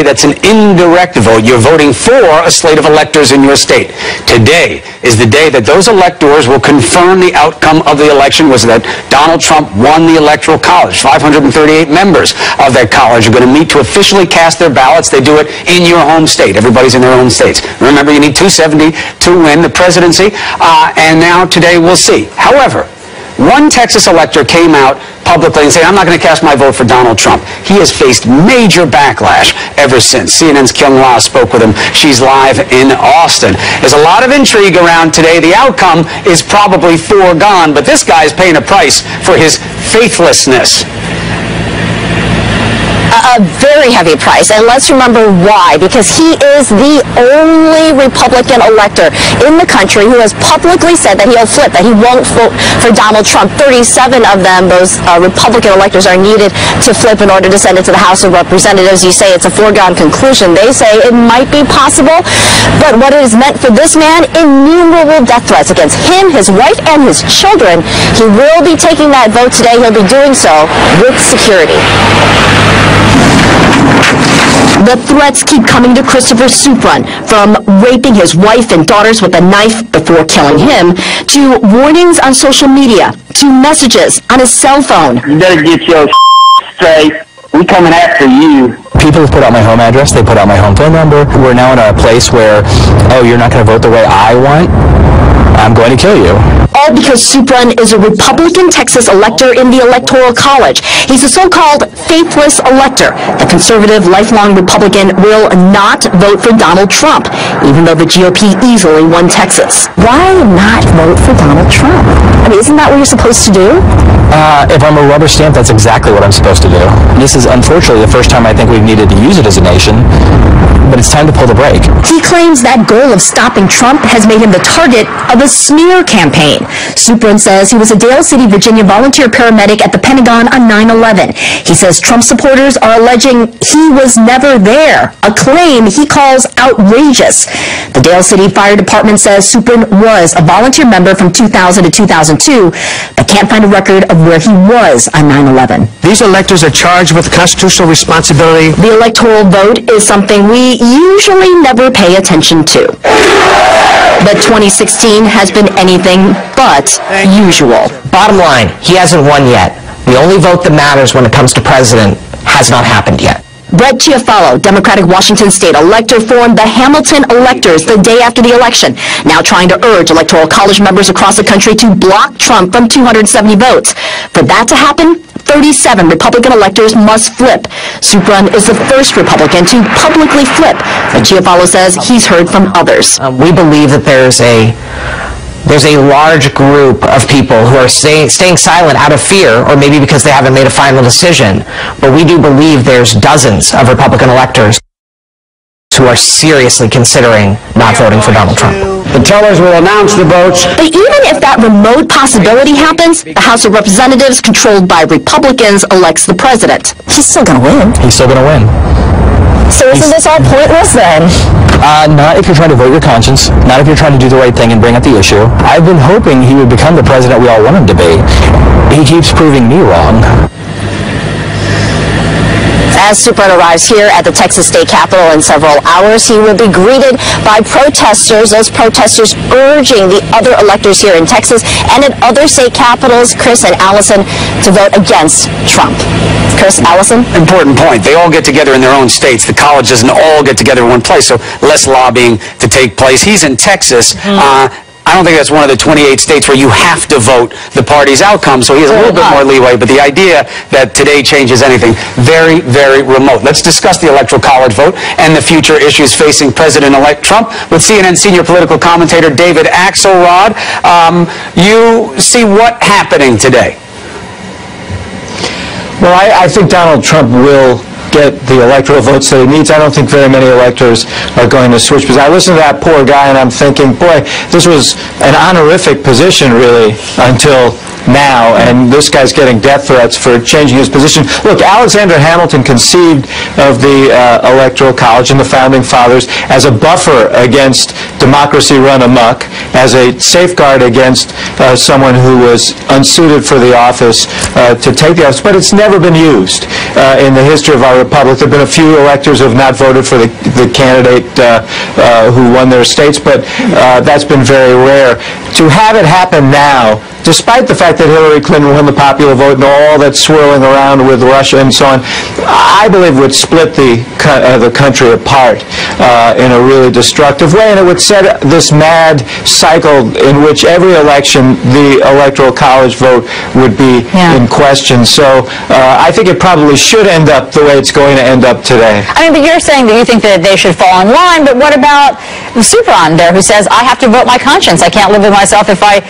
That's an indirect vote. You're voting for a slate of electors in your state. Today is the day that those electors will confirm the outcome of the election, was that Donald Trump won the Electoral College. 538 members of that college are going to meet to officially cast their ballots. They do it in your home state. Everybody's in their own states. Remember, you need 270 to win the presidency, and now today we'll see. However, one Texas elector came out publicly and said, I'm not going to cast my vote for Donald Trump. He has faced major backlash ever since. CNN's Kyung La spoke with him. She's live in Austin. There's a lot of intrigue around today. The outcome is probably foregone, but this guy's paying a price for his faithlessness. A very heavy price, and let's remember why, because he is the only Republican elector in the country who has publicly said that he'll flip, that he won't vote for Donald Trump. 37 of them, those Republican electors, are needed to flip in order to send it to the House of Representatives. You say it's a foregone conclusion. They say it might be possible, but what it has meant for this man, innumerable death threats against him, his wife, and his children. He will be taking that vote today. He'll be doing so with security. The threats keep coming to Christopher Supran, from raping his wife and daughters with a knife before killing him, to warnings on social media, to messages on his cell phone. You better get your straight. We coming after you. People have put out my home address, they put out my home phone number. We're now in a place where, oh, you're not going to vote the way I want? I'm going to kill you. All because Supran is a Republican Texas elector in the Electoral College. He's a so-called faithless elector. The conservative, lifelong Republican will not vote for Donald Trump, even though the GOP easily won Texas. Why not vote for Donald Trump? I mean, isn't that what you're supposed to do? If I'm a rubber stamp, that's exactly what I'm supposed to do. This is unfortunately the first time I think we've needed to use it as a nation, but it's time to pull the brake. He claims that goal of stopping Trump has made him the target of a smear campaign. Supran says he was a Dale City, Virginia volunteer paramedic at the Pentagon on 9/11. He says Trump supporters are alleging he was never there, a claim he calls outrageous. The Dale City Fire Department says Supran was a volunteer member from 2000 to 2002, but can't find a record of where he was on 9/11. These electors are charged with constitutional responsibility. The electoral vote is something we usually never pay attention to. But 2016 has been anything but usual. Bottom line, he hasn't won yet. The only vote that matters when it comes to president has not happened yet. Brett Chiafalo, Democratic Washington State elector, formed the Hamilton Electors the day after the election, now trying to urge Electoral College members across the country to block Trump from 270 votes. For that to happen, 37 Republican electors must flip. Supran is the first Republican to publicly flip, but Chiafalo says he's heard from others. We believe that there's a large group of people who are staying silent out of fear, or maybe because they haven't made a final decision. But we do believe there's dozens of Republican electors who are seriously considering not voting for Donald Trump. The tellers will announce the votes. But even if that remote possibility happens, the House of Representatives, controlled by Republicans, elects the president. He's still going to win. He's still going to win. So isn't this all pointless then? Not if you're trying to vote your conscience, not if you're trying to do the right thing and bring up the issue. I've been hoping he would become the president we all want him to be. He keeps proving me wrong. As Supran arrives here at the Texas State Capitol in several hours, he will be greeted by protesters, those protesters urging the other electors here in Texas and in other state capitals, Chris and Allison, to vote against Trump. Chris, Allison? Important point. They all get together in their own states. The college doesn't all get together in one place, so less lobbying to take place. He's in Texas. I don't think that's one of the 28 states where you have to vote the party's outcome, so he has a little bit more leeway. But the idea that today changes anything, very, very remote. Let's discuss the Electoral College vote and the future issues facing President-elect Trump with CNN senior political commentator David Axelrod. You see what happening today? Well, I think Donald Trump will get the electoral votes that he needs. I don't think very many electors are going to switch. Because I listen to that poor guy and I'm thinking, boy, this was an honorific position really until now, and this guy's getting death threats for changing his position. Look, Alexander Hamilton conceived of the Electoral College and the Founding Fathers as a buffer against democracy run amok, as a safeguard against someone who was unsuited for the office to take the office, but it's never been used in the history of our republic. There have been a few electors who have not voted for the candidate who won their states, but that's been very rare. To have it happen now, despite the fact that Hillary Clinton won the popular vote and all that swirling around with Russia and so on, I believe would split the country apart in a really destructive way, and it would set this mad cycle in which every election the Electoral College vote would be in question. So I think it probably should end up the way it's going to end up today. I mean, but you're saying that you think that they should fall in line, but what about Supron there, who says, I have to vote my conscience. I can't live with myself if I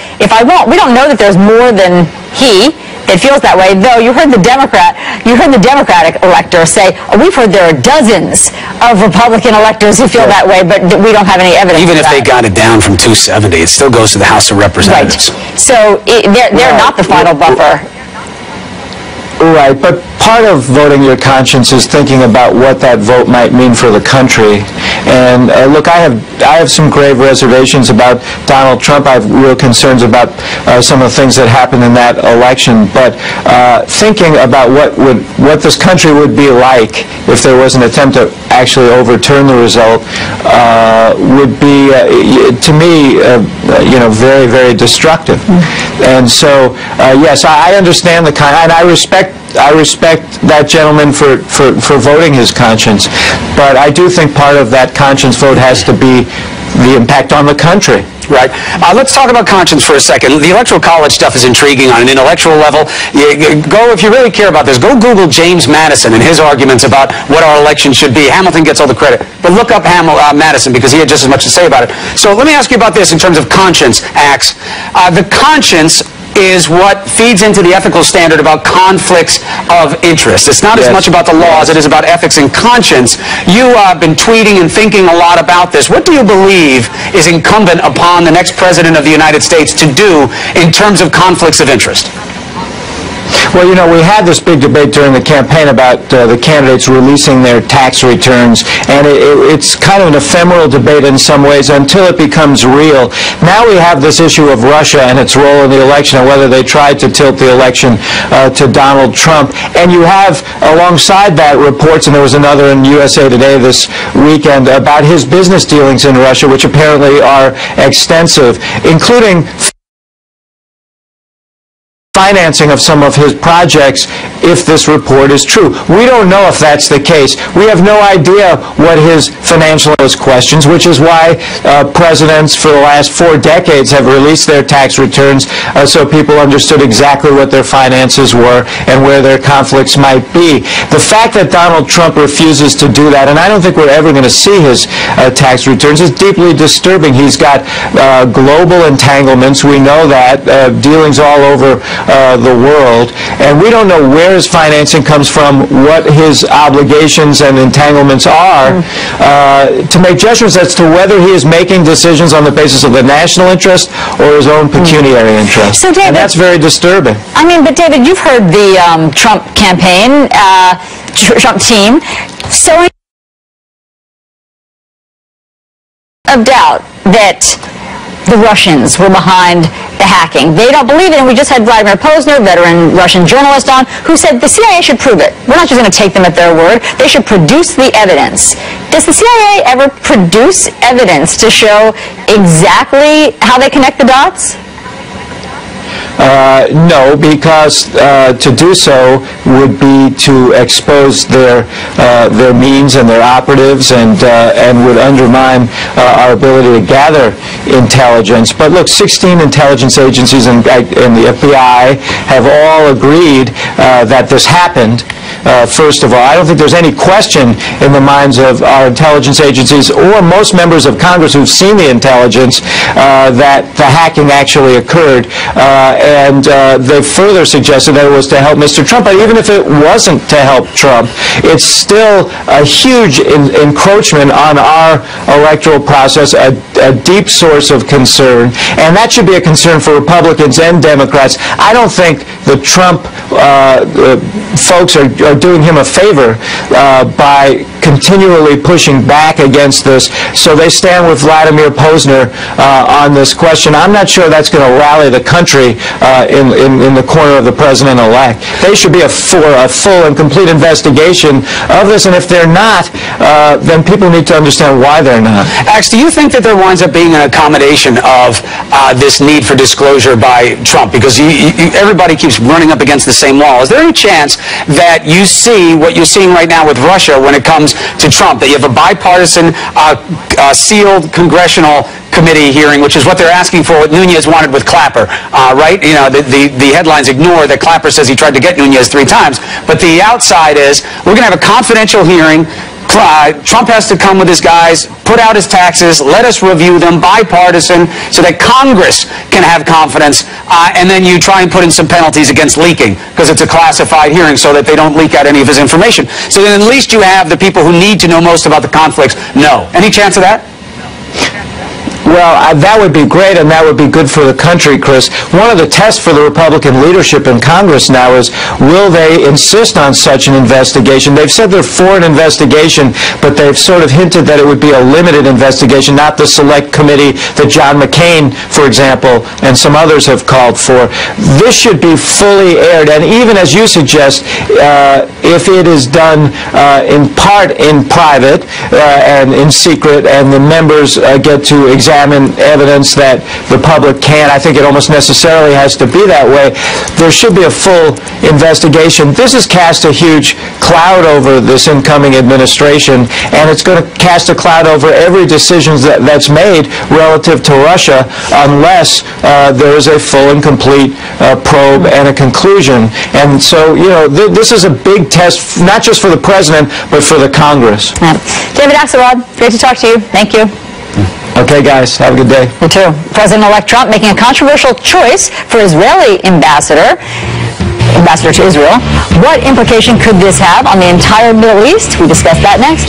won't. We don't know that there's more than he. It feels that way, though. You heard the Democratic electors say, we've heard there are dozens of Republican electors who feel that way, but we don't have any evidence. Even if they got it down from 270, it still goes to the House of Representatives. Right. So they're not the final buffer. Right, but part of voting your conscience is thinking about what that vote might mean for the country. And look, I have some grave reservations about Donald Trump. I have real concerns about some of the things that happened in that election. But thinking about what this country would be like if there was an attempt to actually overturn the result would be, to me, very, very destructive. And so, yes, I understand and I respect that gentleman for voting his conscience, but I do think part of that conscience vote has to be the impact on the country. Right. Let's talk about conscience for a second. The Electoral College stuff is intriguing on an intellectual level. If you really care about this, go Google James Madison and his arguments about what our election should be. Hamilton gets all the credit, but look up Madison because he had just as much to say about it. So let me ask you about this in terms of conscience acts. The conscience is what feeds into the ethical standard about conflicts of interest. It's not as much about the law as it is about ethics and conscience. You have been tweeting and thinking a lot about this. What do you believe is incumbent upon the next president of the United States to do in terms of conflicts of interest? Well, we had this big debate during the campaign about the candidates releasing their tax returns, and it's kind of an ephemeral debate in some ways until it becomes real. Now we have this issue of Russia and its role in the election and whether they tried to tilt the election to Donald Trump. And you have, alongside that, reports, and there was another in USA Today this weekend, about his business dealings in Russia, which apparently are extensive, including financing of some of his projects, if this report is true. We don't know if that's the case. We have no idea what his financial questions, which is why presidents for the last 4 decades have released their tax returns so people understood exactly what their finances were and where their conflicts might be. The fact that Donald Trump refuses to do that, and I don't think we're ever going to see his tax returns, is deeply disturbing. He's got global entanglements. We know that. Dealings all over the world, and we don't know where his financing comes from, what his obligations and entanglements are, to make judgments as to whether he is making decisions on the basis of the national interest or his own pecuniary interest. So, David, and that's very disturbing. I mean, but David, you've heard the Trump campaign, Trump team, sowing of doubt that the Russians were behind the hacking. They don't believe it, and we just had Vladimir Posner, veteran Russian journalist, on, who said the CIA should prove it. We're not just going to take them at their word. They should produce the evidence. Does the CIA ever produce evidence to show exactly how they connect the dots? No, because to do so would be to expose their means and their operatives, and would undermine our ability to gather intelligence. But look, 16 intelligence agencies and the FBI have all agreed that this happened. first of all. I don't think there's any question in the minds of our intelligence agencies or most members of Congress who've seen the intelligence that the hacking actually occurred. And they further suggested that it was to help Mr. Trump. But even if it wasn't to help Trump, it's still a huge encroachment on our electoral process, a deep source of concern, and that should be a concern for Republicans and Democrats. I don't think the Trump folks are doing him a favor by continually pushing back against this, so they stand with Vladimir Posner on this question. I'm not sure that's going to rally the country in the corner of the president-elect. They should be for a full and complete investigation of this, and if they're not, then people need to understand why they're not. Ax, do you think that there winds up being an accommodation of this need for disclosure by Trump? Because everybody keeps running up against the same wall. Is there any chance that you see what you're seeing right now with Russia when it comes to Trump, that you have a bipartisan sealed congressional committee hearing, which is what they're asking for, what Nunes wanted with Clapper, right? You know, the headlines ignore that Clapper says he tried to get Nunes 3 times, but the outside is, we're going to have a confidential hearing. Trump has to come with his guys, put out his taxes, let us review them, bipartisan, so that Congress can have confidence, and then you try and put in some penalties against leaking, because it's a classified hearing, so that they don't leak out any of his information. So then at least you have the people who need to know most about the conflicts know. Any chance of that? Well, that would be great, and that would be good for the country, Chris. One of the tests for the Republican leadership in Congress now is, will they insist on such an investigation? They've said they're for an investigation, but they've sort of hinted that it would be a limited investigation, not the select committee that John McCain, for example, and some others have called for. This should be fully aired, and even as you suggest, if it is done in part in private and in secret, and the members get to examine evidence that the public can't, I think it almost necessarily has to be that way. There should be a full investigation. This has cast a huge cloud over this incoming administration, and it's going to cast a cloud over every decision that's made relative to Russia unless there is a full and complete probe and a conclusion. And so, you know, this is a big test, not just for the president, but for the Congress. David Axelrod, great to talk to you. Thank you. Okay, guys, have a good day. You too. President-elect Trump making a controversial choice for Israeli ambassador to Israel. What implication could this have on the entire Middle East? We discuss that next.